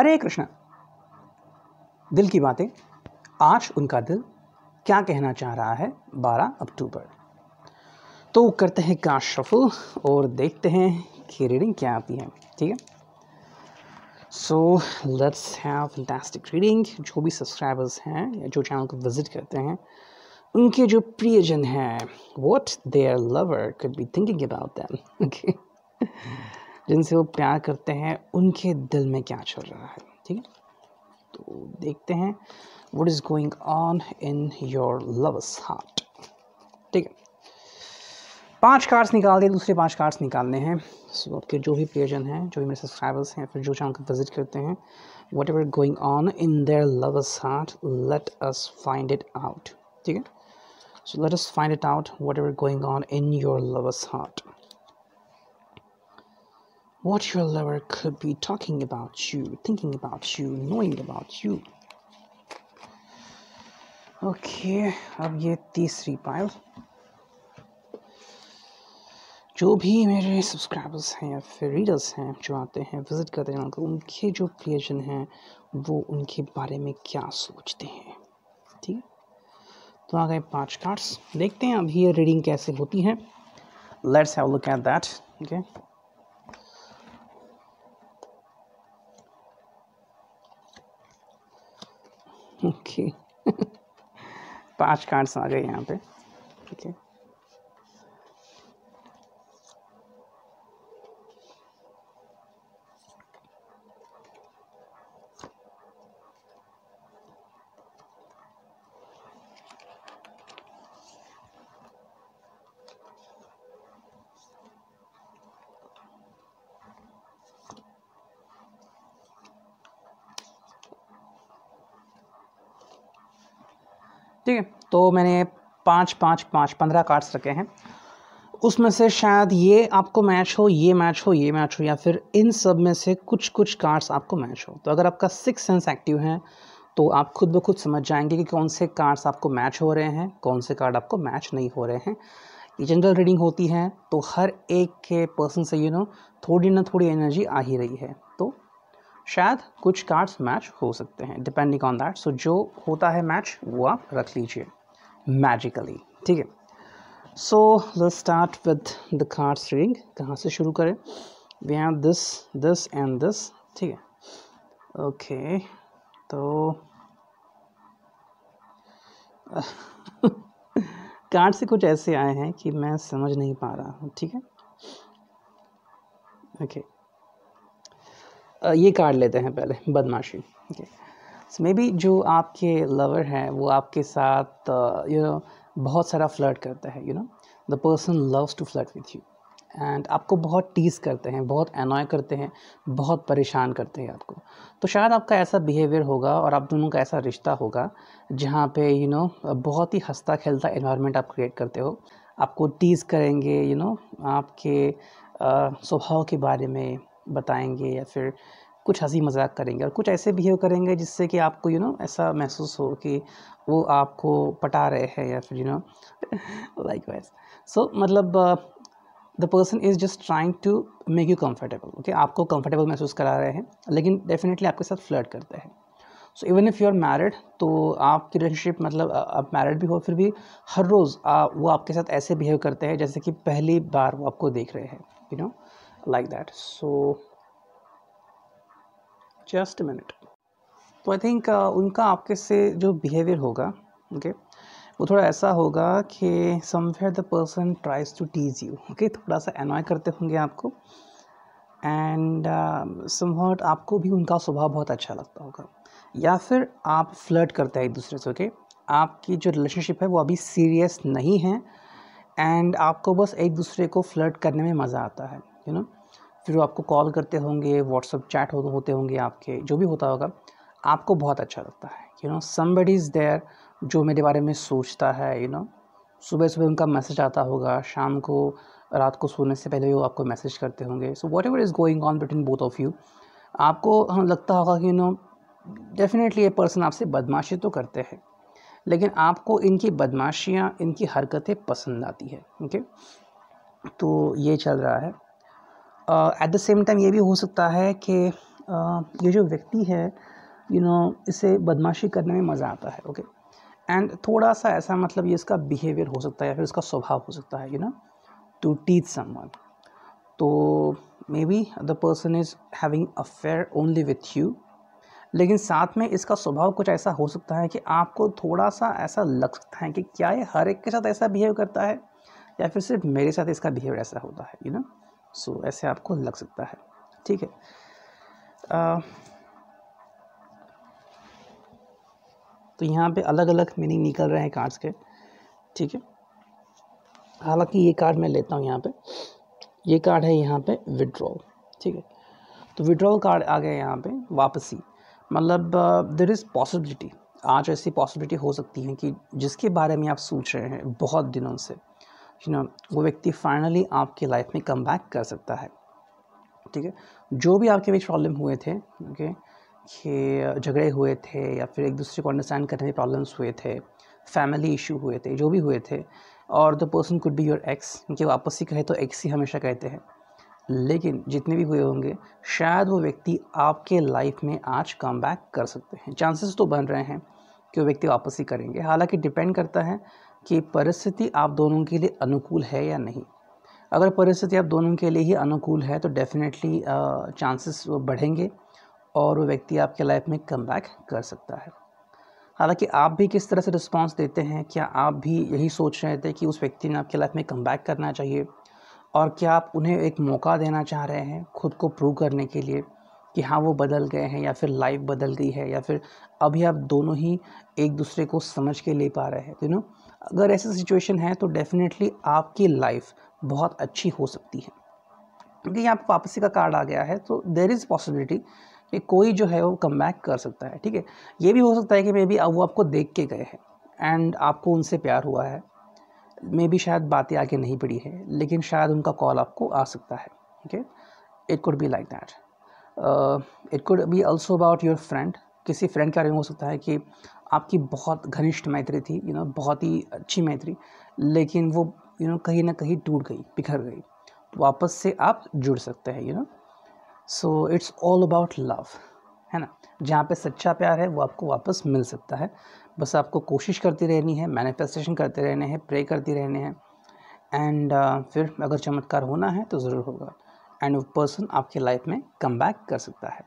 हरे कृष्णा। दिल की बातें, आज उनका दिल क्या कहना चाह रहा है 12 अक्टूबर। तो करते हैं कास्ट शफल और देखते हैं कि रीडिंग क्या आती है। ठीक है, so let's have fantastic reading. जो भी सब्सक्राइबर्स हैं या जो चैनल को विजिट करते हैं, उनके जो प्रियजन हैं, what their lover could be thinking about them. Okay, जिनसे वो प्यार करते हैं उनके दिल में क्या चल रहा है। ठीक है, तो देखते हैं what is going on in your lovers heart. ठीक है, 5 कार्ड्स निकाल दिए, दूसरे 5 कार्ड्स निकालने हैं। सो आपके जो भी प्रियजन हैं, जो भी मेरे सब्सक्राइबर्स हैं, फिर जो चैनल को विजिट करते हैं, what ever going on in their lovers heart, let us find it out. ठीक है, so let us find it out what ever going on in your lovers heart, what your lover could be talking about you, thinking about you, knowing about you. Okay, अब ये तीसरी pile. जो भी मेरे subscribers हैं या फिर readers हैं जो आते हैं विजिट करते हैं, उनके जो प्रियजन हैं वो उनके बारे में क्या सोचते हैं। ठीक है, तो आ गए 5 कार्ड्स। देखते हैं अभी ये रीडिंग कैसे होती है। Let's have a look at that. Okay, okay 5 cards आ गए यहाँ पे। ठीक है, ठीक है, तो मैंने 5 5 5 15 कार्ड्स रखे हैं। उसमें से शायद ये आपको मैच हो, ये मैच हो, ये मैच हो, या फिर इन सब में से कुछ कुछ कार्ड्स आपको मैच हो। तो अगर आपका 6 सेंस एक्टिव है तो आप खुद ब खुद समझ जाएंगे कि कौन से कार्ड्स आपको मैच हो रहे हैं, कौन से कार्ड आपको मैच नहीं हो रहे हैं। ये जनरल रीडिंग होती है, तो हर एक के पर्सन से थोड़ी ना थोड़ी एनर्जी आ ही रही है, तो शायद कुछ कार्ड्स मैच हो सकते हैं डिपेंडिंग ऑन दैट। सो जो होता है मैच वो आप रख लीजिए मैजिकली। ठीक है, so let's start with the cards reading. कहाँ से शुरू करें? We have this, this and this. ठीक है, ओके, तो कार्ड से कुछ ऐसे आए हैं कि मैं समझ नहीं पा रहा हूँ। ठीक है, ओके, ये कार्ड लेते हैं पहले, बदमाशी। ओके, सो मे बी जो आपके लवर हैं वो आपके साथ बहुत सारा फ्लर्ट करता है। The person loves to flirt with you and आपको बहुत टीज करते हैं, बहुत एनॉय करते हैं, बहुत परेशान करते हैं आपको। तो शायद आपका ऐसा बिहेवियर होगा और आप दोनों का ऐसा रिश्ता होगा जहाँ पे बहुत ही हंसता खेलता एनवायरनमेंट आप क्रिएट करते हो। आपको टीज करेंगे, आपके स्वभाव के बारे में बताएंगे या फिर कुछ हंसी मजाक करेंगे और कुछ ऐसे बिहेव करेंगे जिससे कि आपको ऐसा महसूस हो कि वो आपको पटा रहे हैं या फिर लाइक वाइज। सो मतलब the person is just trying to make you comfortable. Okay, आपको कंफर्टेबल महसूस करा रहे हैं, लेकिन डेफिनेटली आपके साथ फ्लर्ट करते हैं। So even if you are married, तो आपकी रिलेशनशिप मतलब आप मैरिड भी हो फिर भी हर रोज़ वो आपके साथ ऐसे बिहेव करते हैं जैसे कि पहली बार वो आपको देख रहे हैं, like that. So just a minute. तो आई थिंक उनका आपके से जो बिहेवियर होगा, ओके, वो थोड़ा ऐसा होगा कि somewhere the person tries to tease you. Okay, थोड़ा सा एनॉय करते होंगे आपको एंड समवॉट आपको भी उनका स्वभाव बहुत अच्छा लगता होगा, या फिर आप फ्लर्ट करते हैं एक दूसरे से। ओके, आपकी जो रिलेशनशिप है वो अभी सीरियस नहीं है एंड आपको बस एक दूसरे को फ्लर्ट करने में मज़ा आता है। फिर वो आपको कॉल करते होंगे, व्हाट्सअप चैट होते होंगे, आपके जो भी होता होगा, आपको बहुत अच्छा लगता है। समबडी इज़ देयर जो मेरे बारे में सोचता है। सुबह सुबह उनका मैसेज आता होगा, शाम को, रात को सोने से पहले वो आपको मैसेज करते होंगे। So what ever is going on between both of you, आपको लगता होगा कि डेफिनेटली ये पर्सन आपसे बदमाशी तो करते हैं, लेकिन आपको इनकी बदमाशियाँ, इनकी हरकतें पसंद आती है। ओके, तो ये चल रहा है। एट द सेम टाइम ये भी हो सकता है कि ये जो व्यक्ति है इसे बदमाशी करने में मज़ा आता है, ओके। एंड थोड़ा सा ऐसा मतलब ये इसका बिहेवियर हो सकता है या फिर इसका स्वभाव हो सकता है टू टीच समवन। तो maybe the person is having affair only with you, लेकिन साथ में इसका स्वभाव कुछ ऐसा हो सकता है कि आपको थोड़ा सा ऐसा लग सकता है कि क्या ये हर एक के साथ ऐसा बिहेव करता है या फिर सिर्फ मेरे साथ इसका बिहेवियर ऐसा होता है सो ऐसे आपको लग सकता है, ठीक है। तो यहाँ पे अलग अलग मीनिंग निकल रहे हैं कार्ड्स के, ठीक है। हालांकि ये कार्ड मैं लेता हूँ यहाँ पे, ये कार्ड है यहाँ पे विड्रॉल, ठीक है। तो विड्रॉल कार्ड आ गया यहाँ पे वापसी, मतलब देयर इज़ पॉसिबिलिटी, आज ऐसी पॉसिबिलिटी हो सकती है कि जिसके बारे में आप सोच रहे हैं बहुत दिनों से वो व्यक्ति फाइनली आपके लाइफ में कम बैक कर सकता है, ठीक है। जो भी आपके बीच प्रॉब्लम हुए थे, ओके, कि झगड़े हुए थे या फिर एक दूसरे को अंडरस्टैंड करने में प्रॉब्लम्स हुए थे, फैमिली इशू हुए थे, जो भी हुए थे, और the person could be your x, क्योंकि वापस ही कहे तो एक्स ही हमेशा कहते हैं, लेकिन जितने भी हुए होंगे शायद वो व्यक्ति आपके लाइफ में आज कम बैक कर सकते हैं। चांसेस तो बन रहे हैं कि वो व्यक्ति वापस ही करेंगे, हालांकि डिपेंड करता है कि परिस्थिति आप दोनों के लिए अनुकूल है या नहीं। अगर परिस्थिति आप दोनों के लिए ही अनुकूल है तो डेफिनेटली चांसेस वो बढ़ेंगे और वो व्यक्ति आपके लाइफ में कम बैक कर सकता है। हालांकि आप भी किस तरह से रिस्पांस देते हैं, क्या आप भी यही सोच रहे थे कि उस व्यक्ति ने आपके लाइफ में कम बैक करना चाहिए, और क्या आप उन्हें एक मौका देना चाह रहे हैं खुद को प्रूव करने के लिए कि हाँ वो बदल गए हैं या फिर लाइफ बदल गई है, या फिर अभी आप दोनों ही एक दूसरे को समझ के ले पा रहे हैं। अगर ऐसी सिचुएशन है तो डेफिनेटली आपकी लाइफ बहुत अच्छी हो सकती है, क्योंकि यहाँ पर वापसी का कार्ड आ गया है। तो देयर इज़ पॉसिबिलिटी कि कोई जो है वो कम बैक कर सकता है, ठीक है। ये भी हो सकता है कि मे बी वो आपको देख के गए हैं एंड आपको उनसे प्यार हुआ है, मे बी शायद बातें आगे नहीं बढ़ी है, लेकिन शायद उनका कॉल आपको आ सकता है, okay. It could be like that. It could be also about your friend, किसी फ्रेंड के बारे में हो सकता है कि आपकी बहुत घनिष्ठ मैत्री थी, बहुत ही अच्छी मैत्री, लेकिन वो कहीं ना कहीं टूट गई, बिखर गई, तो वापस से आप जुड़ सकते हैं। So it's all about love, है ना। जहाँ पे सच्चा प्यार है वो आपको वापस मिल सकता है, बस आपको कोशिश करती रहनी है, मैनिफेस्टेशन करते रहने हैं, प्रे करती रहने हैं, एंड फिर अगर चमत्कार होना है तो ज़रूर होगा, एंड वो पर्सन आपके लाइफ में कम बैक कर सकता है।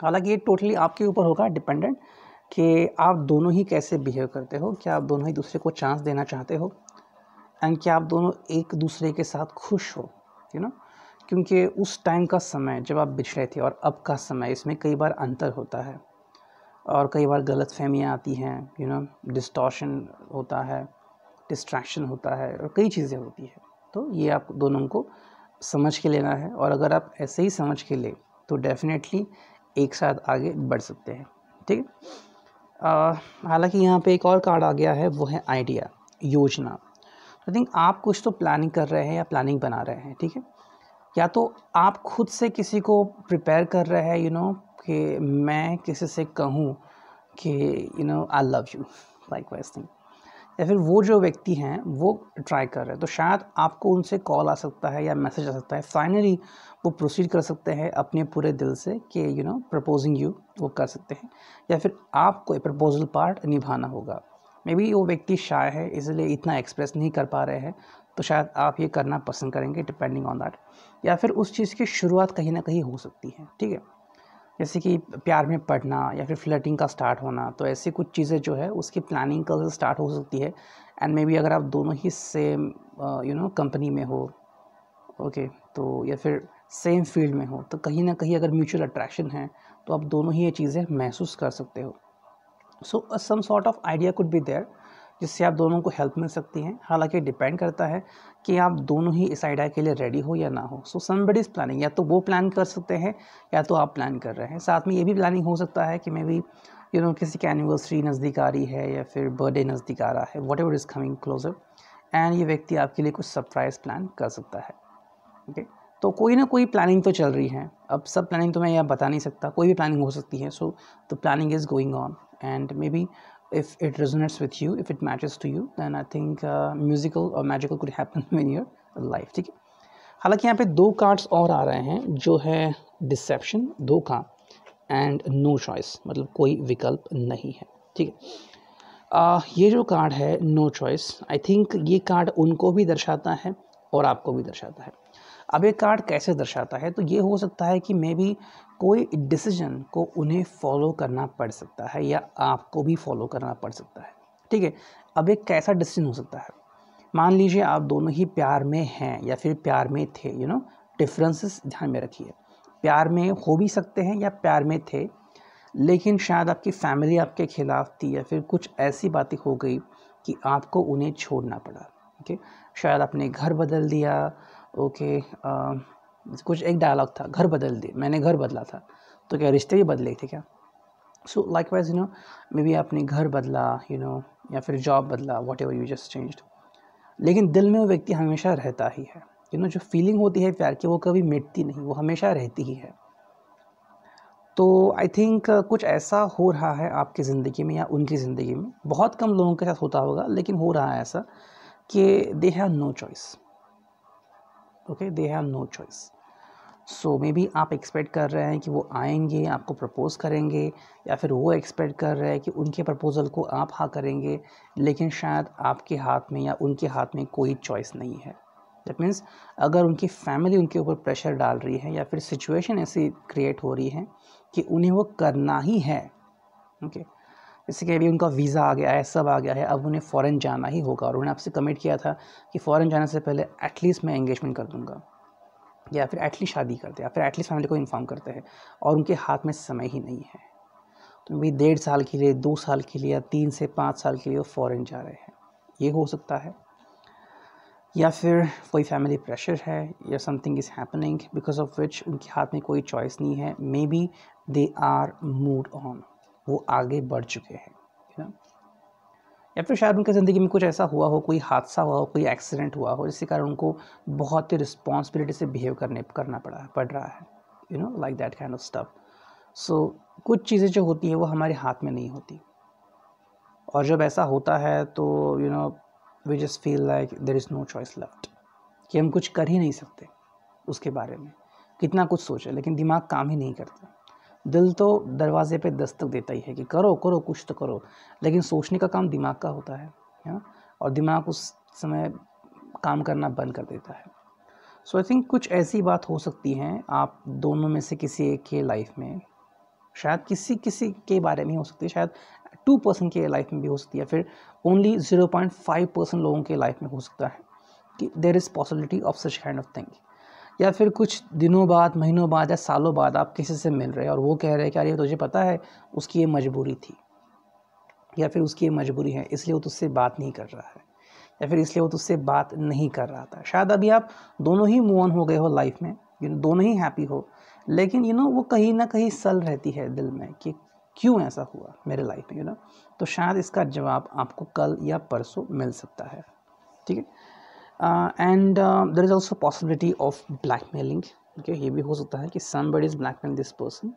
हालांकि ये टोटली आपके ऊपर होगा डिपेंडेंट कि आप दोनों ही कैसे बिहेव करते हो, क्या आप दोनों ही दूसरे को चांस देना चाहते हो, एंड क्या आप दोनों एक दूसरे के साथ खुश हो, क्योंकि उस टाइम का समय जब आप बिछड़े थे और अब का समय, इसमें कई बार अंतर होता है और कई बार गलतफहमियां आती हैं, डिस्टॉर्शन होता है, डिस्ट्रैक्शन होता है और कई चीज़ें होती है। तो ये आप दोनों को समझ के लेना है, और अगर आप ऐसे ही समझ के ले तो डेफिनेटली एक साथ आगे बढ़ सकते हैं, ठीक है। हालांकि यहाँ पे एक और कार्ड आ गया है, वो है आइडिया, योजना। आई थिंक आप कुछ तो प्लानिंग कर रहे हैं या प्लानिंग बना रहे हैं, ठीक है। या तो आप खुद से किसी को प्रिपेयर कर रहे हैं कि मैं किसी से कहूँ कि I love you, like wise thing, या फिर वो जो व्यक्ति हैं वो ट्राई कर रहे हैं, तो शायद आपको उनसे कॉल आ सकता है या मैसेज आ सकता है, फाइनली वो प्रोसीड कर सकते हैं अपने पूरे दिल से कि प्रपोजिंग यू वो कर सकते हैं, या फिर आपको प्रपोजल पार्ट निभाना होगा। मे बी वो व्यक्ति शाय है इसलिए इतना एक्सप्रेस नहीं कर पा रहे हैं, तो शायद आप ये करना पसंद करेंगे डिपेंडिंग ऑन दैट, या फिर उस चीज़ की शुरुआत कहीं ना कहीं हो सकती है, ठीक है। जैसे कि प्यार में पड़ना या फिर फ्लर्टिंग का स्टार्ट होना, तो ऐसी कुछ चीज़ें जो है उसकी प्लानिंग कल से स्टार्ट हो सकती है, एंड मे बी अगर आप दोनों ही सेम कंपनी में हो, ओके, तो या फिर सेम फील्ड में हो, तो कहीं ना कहीं अगर म्यूचुअल अट्रैक्शन है तो आप दोनों ही ये चीज़ें महसूस कर सकते हो। So some sort of idea could be there जिससे आप दोनों को हेल्प मिल सकती है। हालांकि डिपेंड करता है कि आप दोनों ही इस आइडिया के लिए रेडी हो या ना हो। सो समबडी इज़ प्लानिंग, या तो वो प्लान कर सकते हैं या तो आप प्लान कर रहे हैं। साथ में ये भी प्लानिंग हो सकता है कि मे बी किसी की एनिवर्सरी नज़दीक आ रही है या फिर बर्थडे नज़दीक आ रहा है, what ever is coming closer, and ये व्यक्ति आपके लिए कुछ सरप्राइज़ प्लान कर सकता है, ओके। तो कोई ना कोई प्लानिंग तो चल रही है। अब सब प्लानिंग तो मैं यहाँ बता नहीं सकता, कोई भी प्लानिंग हो सकती है। So the planning is going on, and may be if it resonates with you, if it matches to you, then I think musical or magical could happen in your life, ठीक है। हालांकि यहाँ पे 2 cards और आ रहे हैं जो है डिसेप्शन, धोखा, एंड नो चॉइस, मतलब कोई विकल्प नहीं है। ठीक है, ये जो कार्ड है नो चॉइस, आई थिंक ये कार्ड उनको भी दर्शाता है और आपको भी दर्शाता है। अब ये कार्ड कैसे दर्शाता है, तो ये हो सकता है कि मे बी कोई डिसीजन को उन्हें फॉलो करना पड़ सकता है या आपको भी फॉलो करना पड़ सकता है। ठीक है, अब एक कैसा डिसीजन हो सकता है, मान लीजिए आप दोनों ही प्यार में हैं या फिर प्यार में थे, डिफरेंसेस ध्यान में रखिए। प्यार में हो भी सकते हैं या प्यार में थे, लेकिन शायद आपकी फैमिली आपके खिलाफ थी या फिर कुछ ऐसी बातें हो गई कि आपको उन्हें छोड़ना पड़ा। ओके, शायद आपने घर बदल दिया। ओके, कुछ एक डायलॉग था, घर बदल दिए, मैंने घर बदला था, तो क्या रिश्ते भी बदले थे क्या? सो लाइकवाइज मे बी आपने घर बदला, या फिर जॉब बदला, what ever you just changed, लेकिन दिल में वो व्यक्ति हमेशा रहता ही है। जो फीलिंग होती है प्यार की वो कभी मिटती नहीं, वो हमेशा रहती ही है। तो आई थिंक कुछ ऐसा हो रहा है आपकी ज़िंदगी में या उनकी ज़िंदगी में, बहुत कम लोगों के साथ होता होगा लेकिन हो रहा है ऐसा कि they have no choice. Okay, they have no choice. So maybe आप एक्सपेक्ट कर रहे हैं कि वो आएंगे, आपको प्रपोज़ करेंगे, या फिर वो एक्सपेक्ट कर रहे हैं कि उनके प्रपोज़ल को आप हाँ करेंगे, लेकिन शायद आपके हाथ में या उनके हाथ में कोई चॉइस नहीं है। दैट मीन्स अगर उनकी फैमिली उनके ऊपर प्रेशर डाल रही है या फिर सिचुएशन ऐसी क्रिएट हो रही है कि उन्हें वो करना ही है। ओके, जैसे कि अभी उनका वीज़ा आ गया है, सब आ गया है, अब उन्हें फ़ॉरेन जाना ही होगा और उन्होंने आपसे कमिट किया था कि फ़ॉरेन जाने से पहले एटलीस्ट मैं एंगेजमेंट कर दूँगा, या फिर एटलीस्ट शादी करते हैं, या फिर एटलीस्ट फैमिली को इन्फॉर्म करते हैं, और उनके हाथ में समय ही नहीं है। तो भाई 1.5 साल के लिए, 2 साल के लिए, या 3 से 5 साल के लिए वो फ़ॉरेन जा रहे हैं, ये हो सकता है। या फिर कोई फैमिली प्रेशर है या something is happening because of which उनके हाथ में कोई चॉइस नहीं है। Maybe they are mood on, वो आगे बढ़ चुके हैं, या फिर शायद उनकी ज़िंदगी में कुछ ऐसा हुआ हो, कोई हादसा हुआ हो, कोई एक्सीडेंट हुआ हो, जिसके कारण उनको बहुत ही रिस्पॉन्सिबिलिटी से बिहेव करना पड़ रहा है, like that kind of stuff. So कुछ चीज़ें जो होती हैं वो हमारे हाथ में नहीं होती, और जब ऐसा होता है तो we just feel like there is no choice left, कि हम कुछ कर ही नहीं सकते उसके बारे में। कितना कुछ सोचे लेकिन दिमाग काम ही नहीं करता। दिल तो दरवाजे पे दस्तक देता ही है कि करो करो कुछ तो करो, लेकिन सोचने का काम दिमाग का होता है, और दिमाग उस समय काम करना बंद कर देता है। सो आई थिंक कुछ ऐसी बात हो सकती है आप दोनों में से किसी एक के लाइफ में, शायद किसी के बारे में हो सकती है, शायद 2% के लाइफ में भी हो सकती है, फिर ओनली 0.5% लोगों के लाइफ में हो सकता है कि there is possibility of such kind of thing. या फिर कुछ दिनों बाद, महीनों बाद या सालों बाद आप किसी से मिल रहे हैं और वो कह रहे हैं कि अरे तुझे पता है उसकी ये मजबूरी थी, या फिर उसकी ये मजबूरी है इसलिए वो तुझसे बात नहीं कर रहा है, या फिर इसलिए वो तुझसे बात नहीं कर रहा था। शायद अभी आप दोनों ही मूव ऑन हो गए हो लाइफ में, दोनों ही हैप्पी हो, लेकिन वो कहीं ना कहीं सल रहती है दिल में कि क्यों ऐसा हुआ मेरे लाइफ में, तो शायद इसका जवाब आपको कल या परसों मिल सकता है। ठीक है, and there is also possibility of blackmailing. Okay, ये भी हो सकता है कि somebody is blackmail this person,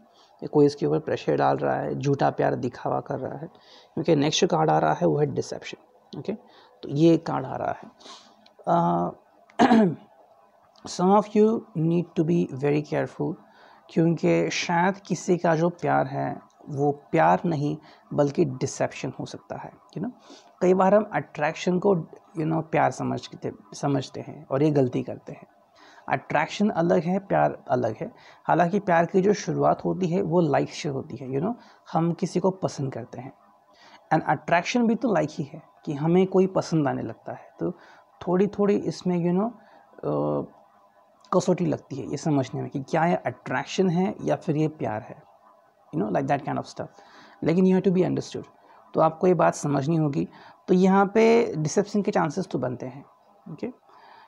या कोई इसके ऊपर प्रेशर डाल रहा है, झूठा प्यार दिखावा कर रहा है, क्योंकि नेक्स्ट कार्ड आ रहा है वो है डिसेप्शन। ओके, तो ये कार्ड आ रहा है। Some of you need to be very careful, क्योंकि शायद किसी का जो प्यार है वो प्यार नहीं बल्कि डिसेप्शन हो सकता है। कई बार हम अट्रैक्शन को प्यार समझते हैं और ये गलती करते हैं। अट्रैक्शन अलग है, प्यार अलग है। हालांकि प्यार की जो शुरुआत होती है वो लाइक से होती है, हम किसी को पसंद करते हैं, एंड अट्रैक्शन भी तो लाइक ही है कि हमें कोई पसंद आने लगता है। तो थोड़ी थोड़ी इसमें कसौटी लगती है ये समझने में कि क्या ये अट्रैक्शन है या फिर ये प्यार है, like that kind of stuff. लेकिन you have to be understood, तो आपको ये बात समझनी होगी। तो यहाँ पे डिसेप्शन के चांसेस तो बनते हैं। ओके,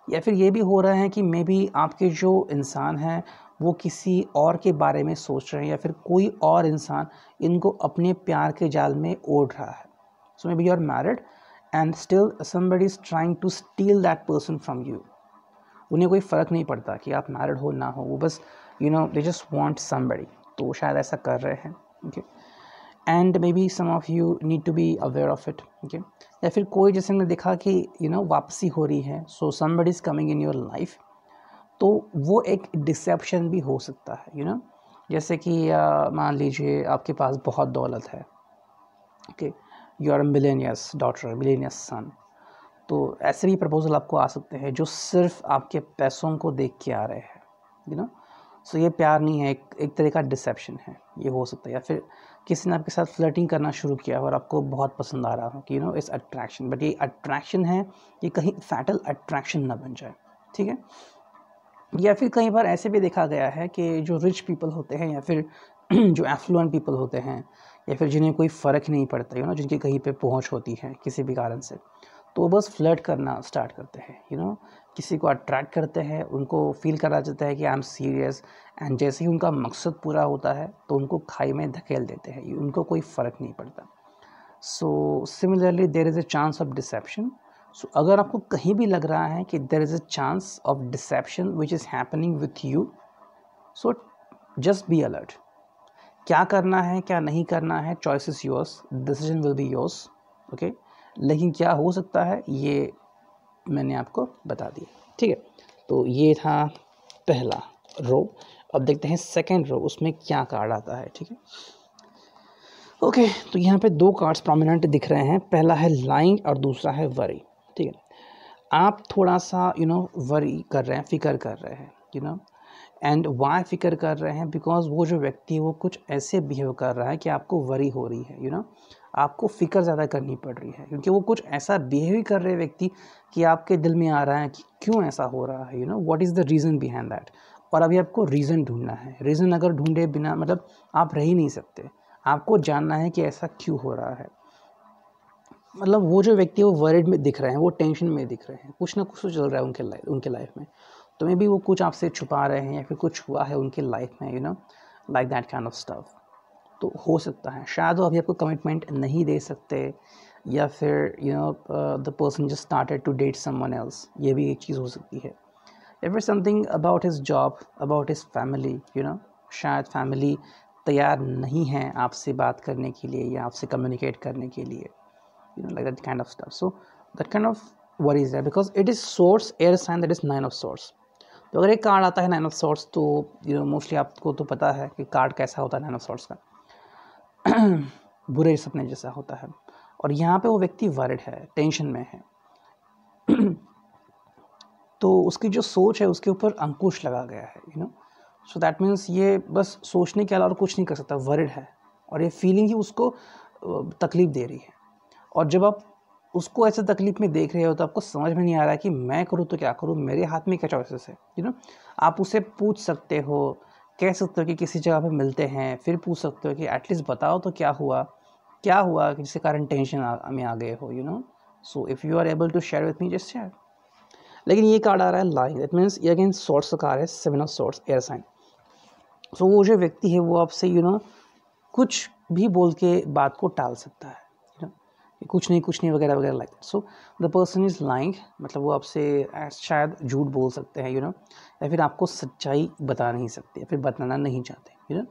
या फिर ये भी हो रहा है कि मे बी आपके जो इंसान हैं वो किसी और के बारे में सोच रहे हैं, या फिर कोई और इंसान इनको अपने प्यार के जाल में ओढ़ रहा है। So maybe you are married and still somebody is trying to steal that person from you. उन्हें कोई फ़र्क नहीं पड़ता कि आप मैरिड हो ना हो, वो बस दे जस्ट वांट समबडी, तो शायद ऐसा कर रहे हैं। Okay, and maybe some of you need to be aware of it. Okay, या फिर कोई जैसे हमने देखा कि वापसी हो रही है, so somebody is coming in your life, तो वो एक डिसेप्शन भी हो सकता है, यू नो। जैसे कि मान लीजिए आपके पास बहुत दौलत है, okay, you are millionaire's daughter, millionaire's son, तो ऐसे भी प्रपोजल आपको आ सकते हैं जो सिर्फ आपके पैसों को देख के आ रहे हैं, यू नो। सो ये प्यार नहीं है, एक तरह का डिसेप्शन है, ये हो सकता है। या फिर किसी ने आपके साथ फ्लर्टिंग करना शुरू किया और आपको बहुत पसंद आ रहा हो कि you no it's attraction, but ये अट्रैक्शन है, ये कहीं फैटल अट्रैक्शन ना बन जाए, ठीक है। या फिर कई बार ऐसे भी देखा गया है कि जो रिच पीपल होते हैं या फिर जो एफ्लुएंट पीपल होते हैं या फिर जिन्हें कोई फ़र्क नहीं पड़ता, यू नो, जिनकी कहीं पे पहुंच होती है किसी भी कारण से, तो वो बस फ्लर्ट करना स्टार्ट करते हैं, यू नो, किसी को अट्रैक्ट करते हैं, उनको फील करा जाता है कि आई एम सीरियस, एंड जैसे ही उनका मकसद पूरा होता है तो उनको खाई में धकेल देते हैं, उनको कोई फ़र्क नहीं पड़ता। So similarly there is a chance of deception. So अगर आपको कहीं भी लग रहा है कि there is a chance of deception which is happening with you, so just be alert. क्या करना है क्या नहीं करना है, choice is yours, decision will be yours, okay. लेकिन क्या हो सकता है ये मैंने आपको बता दिया, ठीक है। तो ये था पहला रो। अब देखते हैं सेकंड रो, उसमें क्या कार्ड आता है, ठीक है। ओके, तो यहाँ पे दो कार्ड्स प्रोमिनेंट दिख रहे हैं, पहला है लाइंग और दूसरा है वरी, ठीक है। आप थोड़ा सा यू नो वरी कर रहे हैं, फिक्र कर रहे हैं, यू नो, एंड वाई फिक्र कर रहे हैं, बिकॉज वो जो व्यक्ति है वो कुछ ऐसे बिहेव कर रहा है कि आपको वरी हो रही है, यू नो, आपको फिक्र ज़्यादा करनी पड़ रही है, क्योंकि वो कुछ ऐसा बिहेव कर रहे व्यक्ति कि आपके दिल में आ रहा है कि क्यों ऐसा हो रहा है, you know, what is the reason behind that. और अभी आपको रीज़न ढूंढना है, रीज़न अगर ढूंढे बिना मतलब आप रह ही नहीं सकते, आपको जानना है कि ऐसा क्यों हो रहा है। मतलब वो जो व्यक्ति वो वरीड में दिख रहे हैं, वो टेंशन में दिख रहे हैं, कुछ ना कुछ तो चल रहा है उनके लाइफ में, तो मे बी वो कुछ आपसे छुपा रहे हैं या फिर कुछ हुआ है उनके लाइफ में, you know, like that kind of stuff. तो हो सकता है शायद वो अभी आपको कमिटमेंट नहीं दे सकते, या फिर you know the person just started to date someone else, ये भी एक चीज़ हो सकती है। या फिर something about his job, about his family, you know, शायद फैमिली तैयार नहीं है आपसे बात करने के लिए या आपसे कम्युनिकेट करने के लिए, you know, like that kind of stuff. So that kind of worries there because it is source air sign, that is 9 of swords. तो अगर एक कार्ड आता है 9 of swords, तो यू नो मोस्टली आपको तो पता है कि कार्ड कैसा होता है 9 of swords का बुरे सपने जैसा होता है। और यहाँ पे वो व्यक्ति वर्ड है, टेंशन में है तो उसकी जो सोच है उसके ऊपर अंकुश लगा गया है, you know. So that means ये बस सोचने के अलावा और कुछ नहीं कर सकता, वर्ड है, और ये फीलिंग ही उसको तकलीफ़ दे रही है। और जब आप उसको ऐसे तकलीफ में देख रहे हो तो आपको समझ में नहीं आ रहा है कि मैं करूँ तो क्या करूँ, मेरे हाथ में क्या चॉइसेस है, यू नो। आप उसे पूछ सकते हो, कह सकते हो कि किसी जगह पे मिलते हैं, फिर पूछ सकते हो कि एटलीस्ट बताओ तो क्या हुआ कि जिसके कारण टेंशन में आ गए हो, you know. So if you are able to share with me, just share. लेकिन ये कार्ड आ रहा है लाइंग, दैट मीन्स ये अगेन सॉर्ट्स का कार्ड है, 7 of swords, air sign. So वो जो व्यक्ति है वो आपसे यू नो कुछ भी बोल के बात को टाल सकता है, कुछ नहीं वगैरह वगैरह like that. So the person is lying, मतलब वो आपसे शायद झूठ बोल सकते हैं, यू नो, या फिर आपको सच्चाई बता नहीं सकते या फिर बताना नहीं चाहते, यू नो।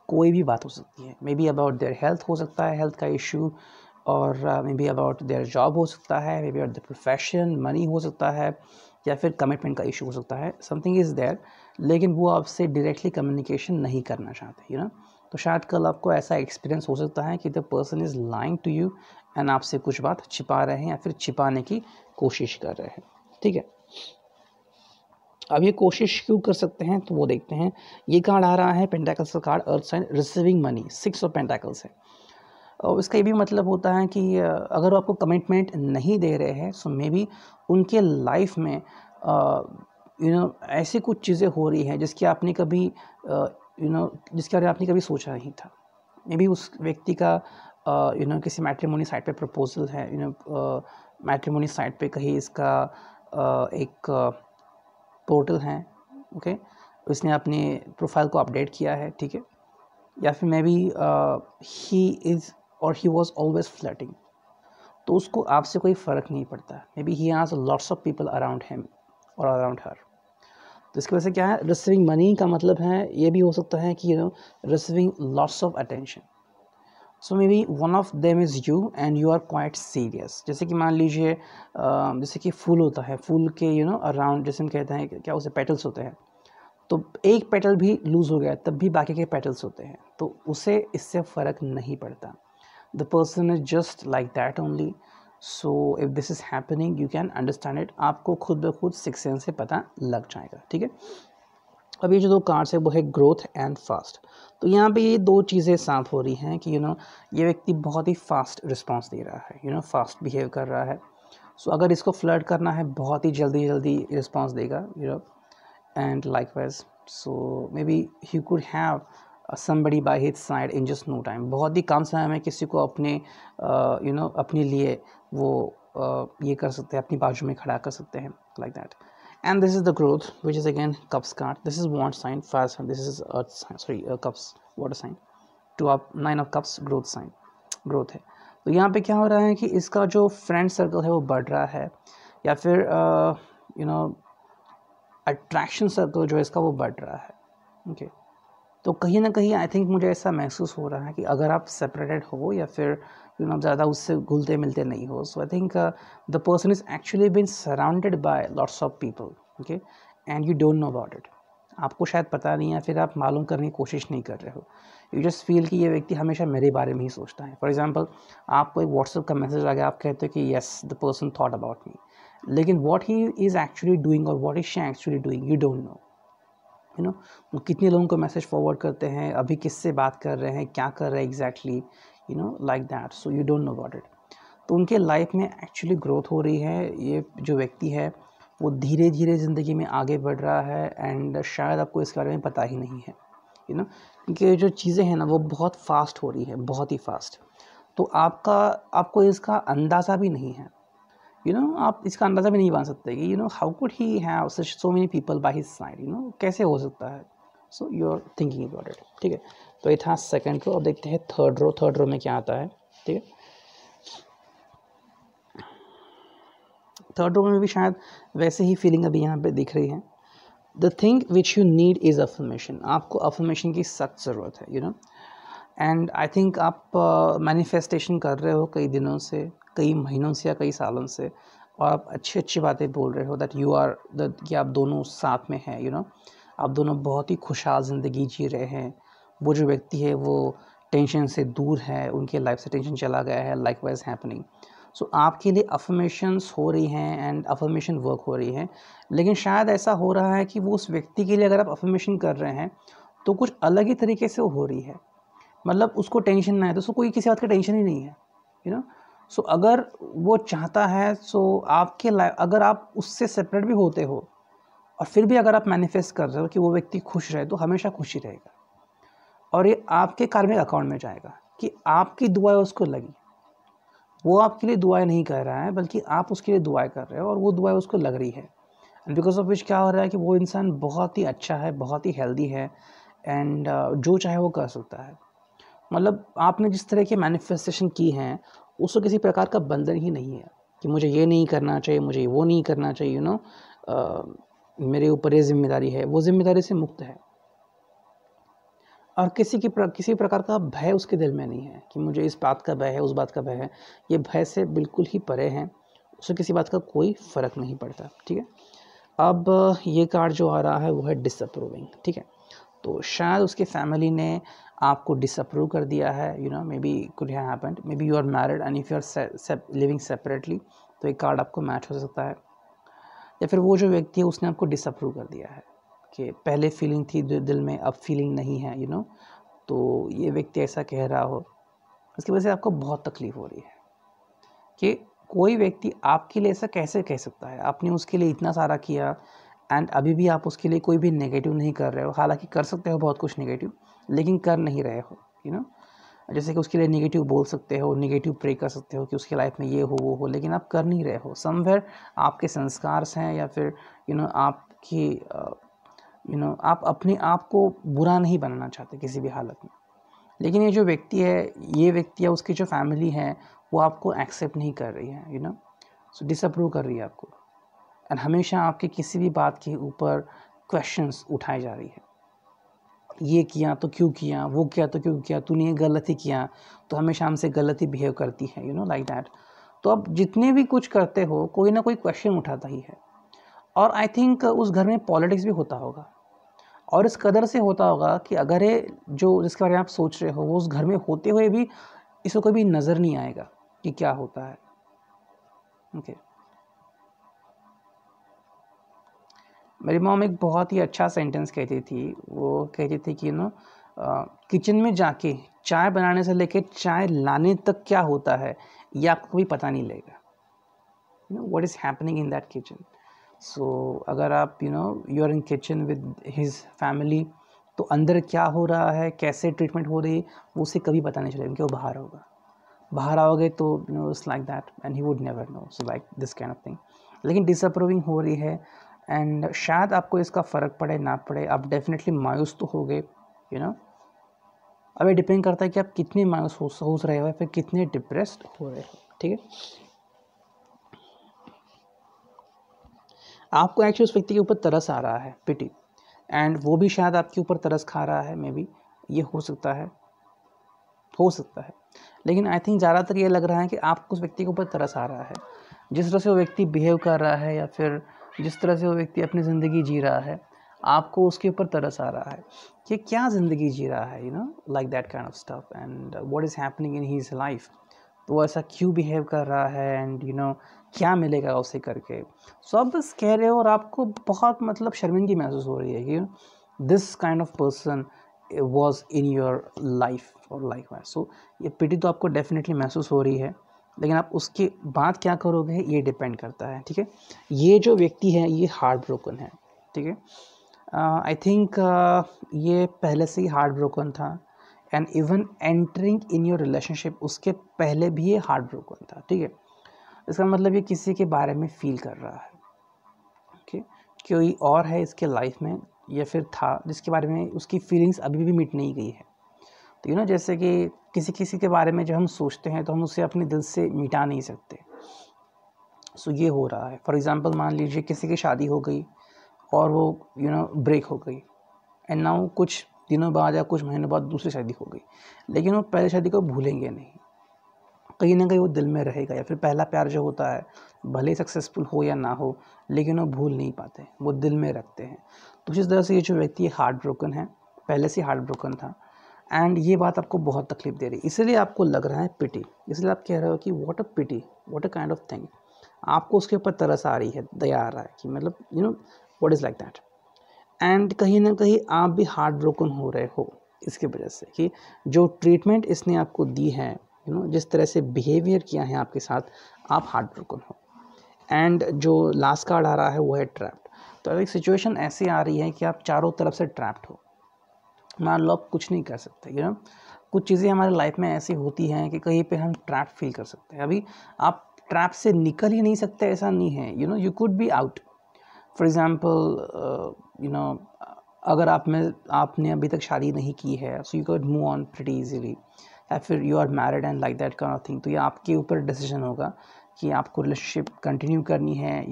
कोई भी बात हो सकती है, may be about their health हो सकता है, हेल्थ का इशू, और may be about their job हो सकता है, may be about the profession, money हो सकता है, या फिर कमिटमेंट का इशू हो सकता है, समथिंग इज़ देयर, लेकिन वो आपसे डायरेक्टली कम्युनिकेशन नहीं करना चाहते, यू नो। तो शायद कल आपको ऐसा एक्सपीरियंस हो सकता है कि the person is lying to you and आपसे कुछ बात छिपा रहे हैं या फिर छिपाने की कोशिश कर रहे हैं, ठीक है। अब ये कोशिश क्यों कर सकते हैं तो वो देखते हैं। ये कार्ड आ रहा है पेंटाकल्स का card, earth sign, receiving money, 6 of pentacles है। और इसका ये भी मतलब होता है कि अगर वो आपको कमिटमेंट नहीं दे रहे हैं, सो मे बी उनके लाइफ में यू नो ऐसी कुछ चीज़ें हो रही हैं जिसकी आपने कभी यू नो जिसके बारे में आपने कभी सोचा नहीं था। मे बी उस व्यक्ति का यू नो किसी मैट्रिमोनी साइट पे प्रपोजल है, यू नो मैट्रिमोनी साइट पे कहीं इसका एक पोर्टल है, ओके, उसने अपने प्रोफाइल को अपडेट किया है, ठीक है। या फिर मे बी ही इज़ और ही वॉज ऑलवेज फ्लर्टिंग, तो उसको आपसे कोई फ़र्क नहीं पड़ता। May be he has lots of people around him और अराउंड हर। तो इसकी वजह से क्या है, रिसीविंग मनी का मतलब है ये भी हो सकता है कि you know receiving lots of attention. So maybe one of them is you and you are quite serious. जैसे कि मान लीजिए जैसे कि फूल होता है, फूल के अराउंड जैसे हम कहते हैं क्या उसे पेटल्स होते हैं, तो एक पेटल भी लूज़ हो गया तब भी बाकी के पेटल्स होते हैं, तो उसे इससे फ़र्क नहीं पड़ता। The person is just like that only. So if this is happening you can understand it, आपको खुद ब खुद सिक्स सेंस से पता लग जाएगा, ठीक है। अब ये जो दो कार्ड्स है वो है ग्रोथ एंड फास्ट। तो यहाँ पे ये दो चीज़ें साफ हो रही हैं कि ये व्यक्ति बहुत ही फास्ट रिस्पॉन्स दे रहा है, फास्ट बिहेव कर रहा है। सो अगर इसको फ्लर्ट करना है बहुत ही जल्दी जल्दी रिस्पॉन्स देगा, and likewise so maybe he could have somebody by his side in just no time। बहुत ही कम समय में किसी को अपने अपने लिए वो ये कर सकते हैं, अपनी बाजू में खड़ा कर सकते हैं, like that। and this is the growth which is again cups card। this is want sign fast, this is earth sign, sorry cups water sign, two of nine of cups growth sign, growth है। तो यहाँ पे क्या हो रहा है कि इसका जो फ्रेंड सर्कल है वो बढ़ रहा है, या फिर अट्रैक्शन सर्कल जो है इसका वो बढ़ रहा है, ओके। तो कहीं ना कहीं आई थिंक मुझे ऐसा महसूस हो रहा है कि अगर आप सेपरेटेड हो या फिर ज़्यादा उससे घुलते मिलते नहीं हो, so I think the person is actually been surrounded by lots of people, okay, and you don't know about it. आपको शायद पता नहीं है, फिर आप मालूम करने की कोशिश नहीं कर रहे हो। यू जस्ट फील कि ये व्यक्ति हमेशा मेरे बारे में ही सोचता है। फॉर एग्जांपल आपको एक व्हाट्सएप का मैसेज आ गया, आप कहते हो कि yes the person thought about me, लेकिन what he is actually doing और what is she actually doing you don't know. वो कितने लोगों को मैसेज फॉरवर्ड करते हैं, अभी किससे बात कर रहे हैं, क्या कर रहे हैं exactly, like that. So you don't know about it. तो उनके लाइफ में एक्चुअली ग्रोथ हो रही है। ये जो व्यक्ति है वो धीरे धीरे ज़िंदगी में आगे बढ़ रहा है, एंड शायद आपको इसके बारे में पता ही नहीं है, क्योंकि जो चीज़ें हैं ना वो बहुत फास्ट हो रही है, बहुत ही फास्ट। तो आपको इसका अंदाज़ा भी नहीं है, आप इसका अंदाज़ा भी नहीं बना सकते कि how could he have such so many people by his side, कैसे हो सकता है। So you are thinking about it, ठीक है। तो ये था सेकंड रो। अब देखते हैं थर्ड रो। थर्ड रो में क्या आता है, ठीक है। थर्ड रो में भी शायद वैसे ही फीलिंग अभी यहाँ पे दिख रही है। The thing which you need is affirmation. आपको अफर्मेशन की सख्त ज़रूरत है, एंड आई थिंक आप मैनिफेस्टेशन कर रहे हो कई दिनों से, कई महीनों से या कई सालों से, और आप अच्छी अच्छी बातें बोल रहे हो दैट यू आर कि आप दोनों साथ में हैं, आप दोनों बहुत ही खुशहाल ज़िंदगी जी रहे हैं। वो जो व्यक्ति है वो टेंशन से दूर है, उनके लाइफ से टेंशन चला गया है, लाइकवाइज हैपनिंग। सो आपके लिए अफर्मेशंस हो रही हैं एंड अफर्मेशन वर्क हो रही है, लेकिन शायद ऐसा हो रहा है कि वो उस व्यक्ति के लिए अगर आप अफर्मेशन कर रहे हैं तो कुछ अलग ही तरीके से वो हो रही है। मतलब उसको टेंशन ना है तो उसको कोई किसी बात का टेंशन ही नहीं है, सो अगर वो चाहता है, सो आपके लाइफ अगर आप उससे सेपरेट भी होते हो और फिर भी अगर आप मैनिफेस्ट कर रहे हो कि वो व्यक्ति खुश रहे, तो हमेशा खुश ही रहेगा, और ये आपके कार्मिक अकाउंट में जाएगा कि आपकी दुआएं उसको लगी। वो आपके लिए दुआएं नहीं कर रहा है, बल्कि आप उसके लिए दुआएं कर रहे हो और वो दुआएं उसको लग रही है। एंड बिकॉज ऑफ विच क्या हो रहा है कि वो इंसान बहुत ही अच्छा है, बहुत ही हेल्दी है, एंड जो चाहे वो कर सकता है। मतलब आपने जिस तरह की मैनिफेस्टेशन की हैं उसको किसी प्रकार का बंधन ही नहीं है कि मुझे ये नहीं करना चाहिए, मुझे वो नहीं करना चाहिए, मेरे ऊपर ये जिम्मेदारी है। वो जिम्मेदारी से मुक्त है, और किसी प्रकार का भय उसके दिल में नहीं है कि मुझे इस बात का भय है, उस बात का भय है। ये भय से बिल्कुल ही परे हैं, उसे किसी बात का कोई फ़र्क नहीं पड़ता, ठीक है। अब ये कार्ड जो आ रहा है वो है डिसअप्रूविंग, ठीक है। तो शायद उसके फैमिली ने आपको डिसअप्रूव कर दिया है, maybe could have happened, maybe you are married and if you are living separately, तो एक कार्ड आपको मैच हो सकता है। या फिर वो जो व्यक्ति है उसने आपको डिसअप्रूव कर दिया है कि पहले फीलिंग थी दिल में, अब फीलिंग नहीं है, तो ये व्यक्ति ऐसा कह रहा हो, इसकी वजह से आपको बहुत तकलीफ़ हो रही है कि कोई व्यक्ति आपके लिए ऐसा कैसे कह सकता है। आपने उसके लिए इतना सारा किया एंड अभी भी आप उसके लिए कोई भी नेगेटिव नहीं कर रहे हो। हालांकि कर सकते हो बहुत कुछ नेगेटिव, लेकिन कर नहीं रहे हो, जैसे कि उसके लिए नेगेटिव बोल सकते हो, नेगेटिव प्रे कर सकते हो कि उसके लाइफ में ये हो वो हो, लेकिन आप कर नहीं रहे हो। समवेयर आपके संस्कार हैं, या फिर आपकी आप अपने आप को बुरा नहीं बनाना चाहते किसी भी हालत में। लेकिन ये जो व्यक्ति है, ये व्यक्ति या उसकी जो फैमिली है, वो आपको एक्सेप्ट नहीं कर रही है, सो डिसअप्रूव कर रही है आपको, एंड हमेशा आपके किसी भी बात के ऊपर क्वेश्चंस उठाई जा रही है। ये किया तो क्यों किया, वो किया तो क्यों किया, तूने ये गलत ही किया तो हमेशा हमसे गलत ही बिहेव करती है, लाइक दैट। तो अब जितने भी कुछ करते हो कोई ना कोई क्वेश्चन उठाता ही है। और आई थिंक उस घर में पॉलिटिक्स भी होता होगा, और इस कदर से होता होगा कि अगर ये जो जिसके बारे में आप सोच रहे हो वो उस घर में होते हुए भी इसको कभी नज़र नहीं आएगा कि क्या होता है। ओके, मेरी मॉम एक बहुत ही अच्छा सेंटेंस कहती थी। वो कहती थी कि किचन में जाके चाय बनाने से लेके चाय लाने तक क्या होता है ये आपको कभी पता नहीं लगेगा, what is happening in that kitchen. So अगर आप you are in kitchen with his family, तो अंदर क्या हो रहा है, कैसे ट्रीटमेंट हो रही है, वो उसे कभी पता नहीं चलेगा क्योंकि वो बाहर होगा। बाहर आओगे तो it's like that and he would never know, so like this kind of thing. लेकिन डिसअप्रूविंग हो रही है एंड शायद आपको इसका फ़र्क पड़े ना पड़े, आप डेफिनेटली मायूस तो हो गए, अब ये डिपेंड करता है कि आप कितने मायूस हो रहे हो या फिर कितने डिप्रेस्ड हो रहे हो। ठीक है, आपको एक्चुअली उस व्यक्ति के ऊपर तरस आ रहा है, पिटी, एंड वो भी शायद आपके ऊपर तरस खा रहा है, मे बी ये हो सकता है। लेकिन आई थिंक ज़्यादातर ये लग रहा है कि आपको उस व्यक्ति के ऊपर तरस आ रहा है, जिस तरह से वो व्यक्ति बिहेव कर रहा है या फिर जिस तरह से वो व्यक्ति अपनी ज़िंदगी जी रहा है, आपको उसके ऊपर तरस आ रहा है कि क्या ज़िंदगी जी रहा है, like that kind of stuff and what is happening in his life. तो वो ऐसा क्यों बिहेव कर रहा है एंड क्या मिलेगा उसे करके। सो आप बस कह रहे हो और आपको बहुत मतलब शर्मिंदगी महसूस हो रही है कि this kind of person was in your life और लाइक दैट। सो ये पिटी तो आपको डेफिनेटली महसूस हो रही है, लेकिन आप उसके बाद क्या करोगे ये डिपेंड करता है। ठीक है, ये जो व्यक्ति है ये हार्ट ब्रोकन है। ठीक है, आई थिंक ये पहले से ही हार्ट ब्रोकन था and even entering in your relationship उसके पहले भी ये हार्ट ब्रोकन था। ठीक है, इसका मतलब ये किसी के बारे में फील कर रहा है, ओके, कोई और है इसके लाइफ में या फिर था जिसके बारे में उसकी फीलिंग्स अभी भी मिट नहीं गई है। तो जैसे कि किसी के बारे में जब हम सोचते हैं तो हम उसे अपने दिल से मिटा नहीं सकते। सो ये हो रहा है। फॉर एग्ज़ाम्पल मान लीजिए किसी की शादी हो गई और वो ब्रेक हो गई एंड नाउ कुछ दिनों बाद या कुछ महीनों बाद दूसरी शादी हो गई, लेकिन वो पहले शादी को भूलेंगे नहीं, कहीं ना कहीं वो दिल में रहेगा। या फिर पहला प्यार जो होता है भले सक्सेसफुल हो या ना हो, लेकिन वो भूल नहीं पाते, वो दिल में रखते हैं। तो इस तरह से ये जो व्यक्ति हार्ट ब्रोकन है, पहले से हार्ट ब्रोकन था एंड ये बात आपको बहुत तकलीफ दे रही है, इसलिए आपको लग रहा है पिटी, इसलिए आप कह रहे हो कि what a pity, what a kind of thing. आपको उसके ऊपर तरस आ रही है, दया आ रहा है कि मतलब what is like that. And कहीं ना कहीं आप भी हार्ट ब्रोकन हो रहे हो इसकी वजह से कि जो ट्रीटमेंट इसने आपको दी है, जिस तरह से बिहेवियर किया है आपके साथ, आप हार्ट ब्रोकन हो। एंड जो लास्ट कार्ड आ रहा है वो है ट्रैप्ड। तो एक सिचुएशन ऐसी आ रही है कि आप चारों तरफ से ट्रैप्ड हो, मान लो आप कुछ नहीं कर सकते। कुछ चीज़ें हमारे लाइफ में ऐसी होती हैं कि कहीं पे हम ट्रैप फील कर सकते हैं। अभी आप ट्रैप से निकल ही नहीं सकते ऐसा नहीं है, you could be out. For example अगर आपने अभी तक शादी नहीं की है, so you can move on pretty easily, या फिर you are married and like that kind of thing, तो ये आपके ऊपर डिसीजन होगा कि आपको रिलेशनशिप कंटिन्यू करनी है,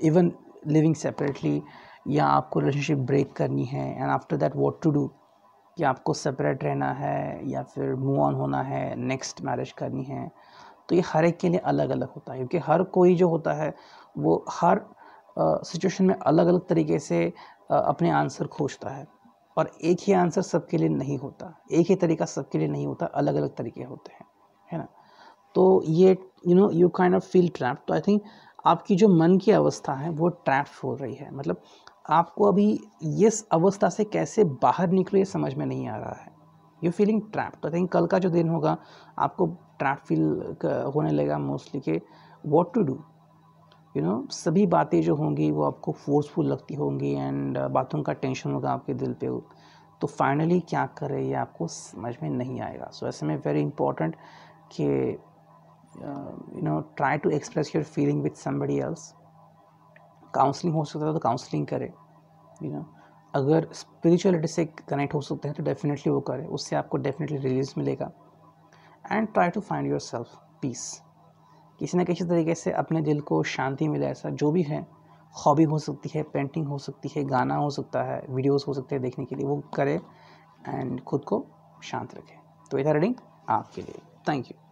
इवन लिविंग सेपरेटली, या आपको रिलेशनशिप ब्रेक करनी है and after that what to do, कि आपको सेपरेट रहना है या फिर मूव ऑन होना है, नेक्स्ट मैरिज करनी है। तो ये हर एक के लिए अलग अलग होता है, क्योंकि हर कोई जो होता है वो हर सिचुएशन में अलग अलग तरीके से अपने आंसर खोजता है, और एक ही आंसर सबके लिए नहीं होता, एक ही तरीका सबके लिए नहीं होता, अलग अलग तरीके होते हैं, है ना। तो ये you kind of feel trapped. तो आई थिंक आपकी जो मन की अवस्था है वो ट्रैप्ड हो रही है, मतलब आपको अभी इस अवस्था से कैसे बाहर निकलो ये समझ में नहीं आ रहा है, यू फीलिंग ट्रैप्ड। तो आई थिंक कल का जो दिन होगा आपको ट्रैप फील होने लगेगा मोस्टली कि व्हाट टू डू, सभी बातें जो होंगी वो आपको फोर्सफुल लगती होंगी एंड बातों का टेंशन होगा आपके दिल पे, तो फाइनली क्या करें ये आपको समझ में नहीं आएगा। सो ऐसे में वेरी इंपॉर्टेंट कि try to express your feeling with somebody else. Counselling हो सकता है तो काउंसलिंग करें, अगर स्पिरिचुअलिटी से कनेक्ट हो सकते हैं तो डेफिनेटली वो करें, उससे आपको डेफिनेटली रिलीज मिलेगा। And try to find your self peace, किसी न किसी तरीके से अपने दिल को शांति मिले, ऐसा जो भी है, हॉबी हो सकती है, पेंटिंग हो सकती है, गाना हो सकता है, वीडियोस हो सकते हैं देखने के लिए, वो करें एंड खुद को शांत रखें। तो ये था रीडिंग आपके लिए। Thank you.